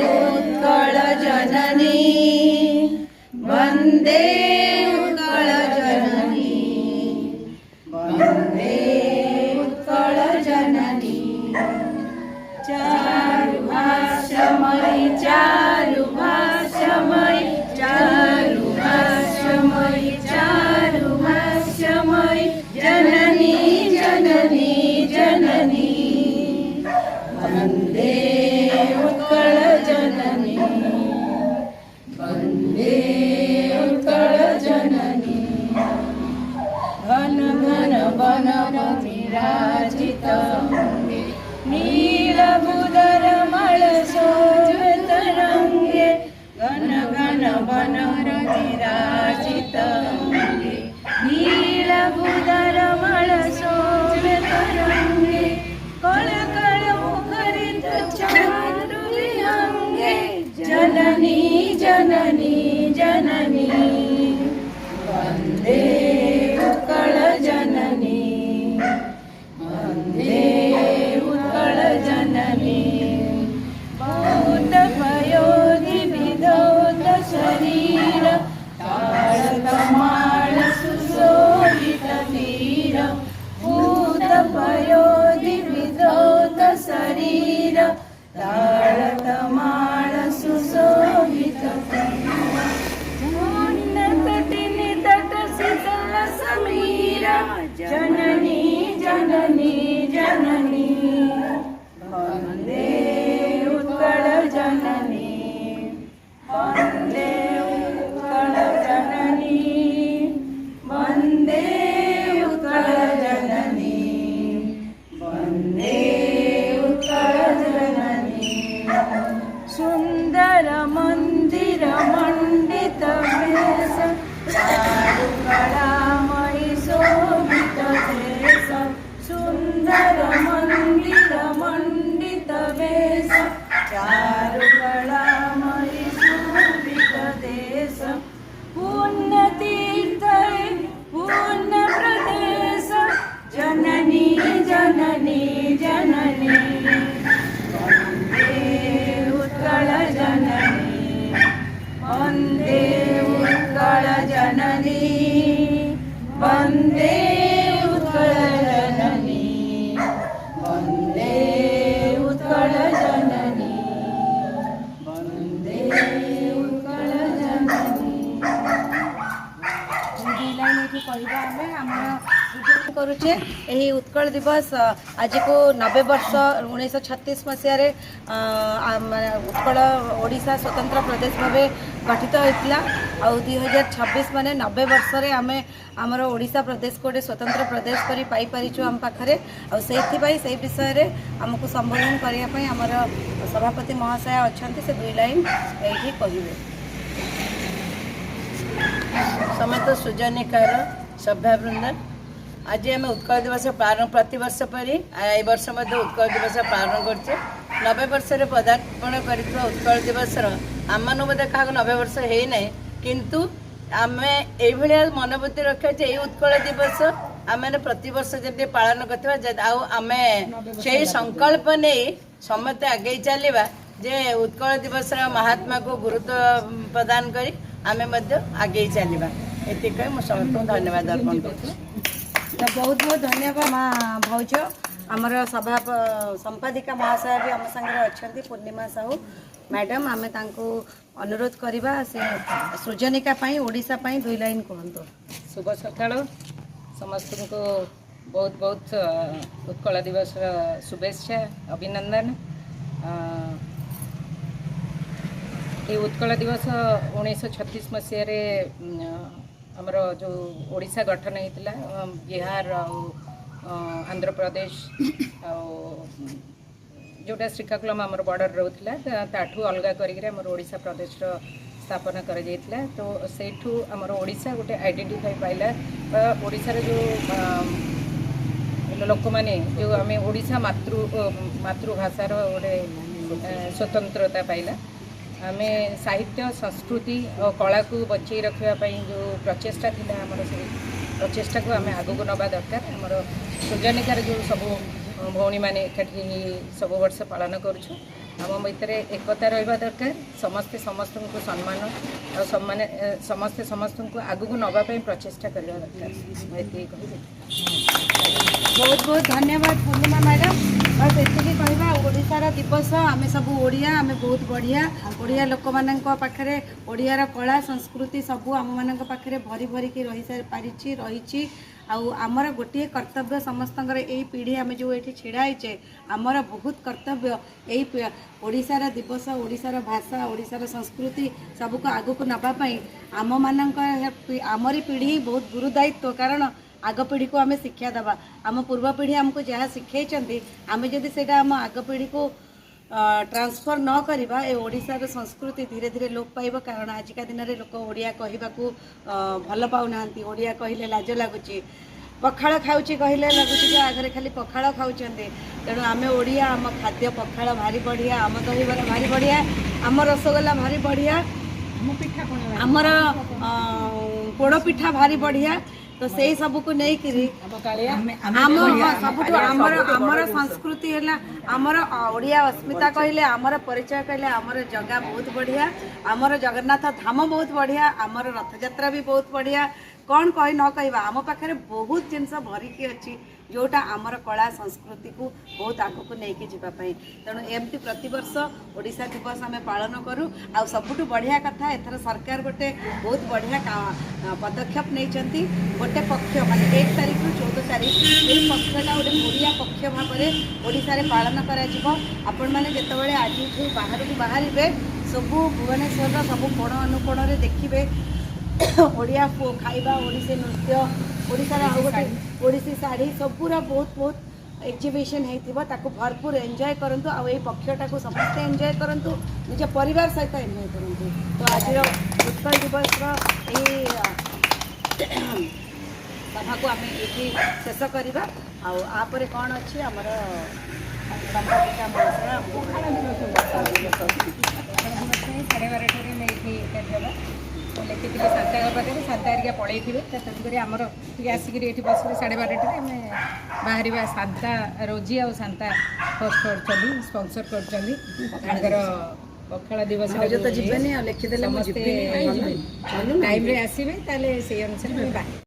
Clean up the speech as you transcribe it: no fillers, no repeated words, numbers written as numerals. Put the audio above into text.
उत्कल जननी वंदे उत्कल जननी वंदे उत्कल जननी चारुभाष्यमयी चारुभाष्यमयी चारुभाष्यमयी चारुभाष्यमयी जननी जननी जननी वंदे उत्कल जननी वंदे उत्कल जननी घन घन वन विराजित नीलभूधर मल शोभतरंगे घन घन वन विराजित नीलभूधर मल शोभतरंगे कल कल मुखरित चारुविहंगे जननी जननी जननी वंदे उत्कल जननी वंदे उत्कल जननी बहुत पयोधि विधौत शरीर ताड़कमाल सुशोभित तीर भूत पयोधि विधौत शरीर ताड़कमाल सुशोभित तटिनी तट शीतल समीर जननी जननी जननी वंदे उत्कल जननी वंदे उत्कल जननी वंदे उत्कल जननी वंदे उत्कल जननी सुंदर मंदिर मंडित वेश चारुकलामयी शोभित देश सुंदर मंदिर मंडित वेश चारुकलामयी शोभित देश पुण्य तीर्थ पुण्य प्रदेश जननी जननी जननी वंदे उत्कल जननी वंदे उत्कल जननी वंदे उत्कल जननी वंदे उत्कल जननी वंदे उत्कल जननी कहवा आम करुचे यही उत्कल दिवस आज को 90 वर्ष 1936 मसीह उत्कल ओडिशा स्वतंत्र प्रदेश भाव गठित होता आ 2026 माने 90 वर्ष आम आमर ओडिशा प्रदेश को गोटे स्वतंत्र प्रदेश कर पाइपरिचु आम पाखे से विषय में आमको संबोधन करने आमर सभापति महाशय अच्छा से 2 लाइन ये कहे समस्त सुजनिकार सभ्यवृंद आज आम उत्कल दिवस पालन प्रतिवर्ष परी ए वर्ष उत्कल दिवस पालन करछे 90 वर्ष पदार्पण कर उत्कल दिवस आम मान बोधे क्या 90 वर्ष है ना किंतु आम ये मनोवृत्ति रखा ये उत्कल दिवस आम प्रतिवर्ष जब पालन करें से संकल्प नहीं समस्त आगे चलवा जे उत्कल दिवस महात्मा को गुरुत्व प्रदान करी आम आगे चलवा ये समस्त धन्यवाद अर्पण कर बहुत बहुत धन्यवाद माँ भौज आमर सभा संपादिका महाशय भी आम सागर अच्छा पूर्णिमा साहू मैडम आम अनुरोध करवा से सृजनिका ओडिशा 2 लाइन कहतु। शुभ सकाल समस्त को बहुत बहुत उत्कल दिवस शुभेच्छा अभिनंदन। ये उत्कल दिवस 1936 मसीह आमर जो ओडिशा गठन होता बिहार आंध्र प्रदेश जोटा श्रीकाकुलम आमर बॉर्डर रोला ताठू अलग कर ओडिशा प्रदेश स्थापना कर तो सेठू आमर ओडिशा गोटे आइडेंटिफाई पाइला ओडिशा जो लोक मैंने जो आम ओडिशा मातृभाषार गोटे स्वतंत्रता पाइला आम साहित्य संस्कृति और कला को बचाई रखापी जो प्रचेषा थी आम से प्रचेषा को आम आगू नवा दरकार आमर सृजनिकार जो सब भौणी मैंने एकाठी सब वर्ष पालन करुँ आम भितर एकता रहा दरकार समस्ते समस्त को सम्मान और समस्ते समस्त को आगू नवाई प्रचेषा करवा दरकार मुझे बहुत बहुत धन्यवाद पूर्णिमा मैडम बस एतिकी कहवा ओडिशार दिवस आम सब ओडिया आम बहुत बढ़िया ओडिया लोक मान पाखे ओडियार कला संस्कृति सबू आम मान पाखे भरी भरिकी रही पारिछि रही आमर गोटे कर्तव्य समस्त यही पीढ़ी आम जो ये छिड़ाईचे आमर बहुत कर्तव्य यही ओडिशार दिवस ओडिशार भाषा ओडिशार संस्कृति सबको आगक नापाई आम मान आमरी पीढ़ी बहुत गुरुदायित्व कारण आग पीढ़ी को आम शिक्षा देवा आम पूर्व पीढ़ी आमको जहाँ शिखई आम जदि से आम आग पीढ़ी को ट्रांसफर न करवा ए ओडिशार संस्कृति धीरे धीरे लोप पाइब कारण आजिका दिन में लोक ओडिया कहवाकू भल पाऊना ओडिया कहले लाज लगुच पखाड़ खाऊँ कहले लगुच आगे खाली पखाड़ खाऊँ तेणु आम ओडिया आम खाद्य पखाड़ भारी बढ़िया आम दहीबरा भारी बढ़िया आम रसगोला भारी बढ़िया आमर पोड़ पिठा भारी बढ़िया तो से सब को नहीं करी सबुठ आमर संस्कृति है आमर ओडिया अस्मिता कहले आमर परिचय कहले आमर जगह बहुत बढ़िया आमर जगन्नाथ धाम बहुत बढ़िया आमर रथ यात्रा भी बहुत बढ़िया कौन कही न कहवा आम पाखे बहुत जिनस भरिकी अच्छी जोटा आमर कला संस्कृति को बहुत आगक नहीं जावाई तेणु एमती प्रतिवर्ष ओडिशा दिवस आम पालन करूँ आ सबुठ बढ़िया कथा एथर सरकार गोटे बहुत बढ़िया पदक्षेप नहीं गोटे पक्ष माने 1 तारीख रु 14 तारीख ये पक्षटा गोटे ओडिया पक्ष भाव में ओडिशा रे पालन आपण मैंने जितेबाला आज बाहर को बाहर सबू भुवनेश्वर सबू कोण अनुकोण देखिए ओडिया खाइबा ओडिसी नृत्य ओडिशार आउ गोटे ओडिसी शाढ़ी सबूरा बहुत बहुत एक्जिबिशन होता भरपूर एंजॉय करंतु आ पक्षटा को समस्ते एंजॉय करंतु निज परिवार सहित एंजॉय करंतु तो आज उत्कल दिवस सभा को आम ये शेष करवा आपर कौन अच्छी आमर संपादिका लिखी शांता पाखे शांता हरिका पड़े थे तेणुक आमर आसिक ये बस 12:30 आम बाहर शांता रोजी आ शांता फर्स्ट कर स्पॉन्सर कर पखाड़ दिवस टाइम रे आसबे से अनुसार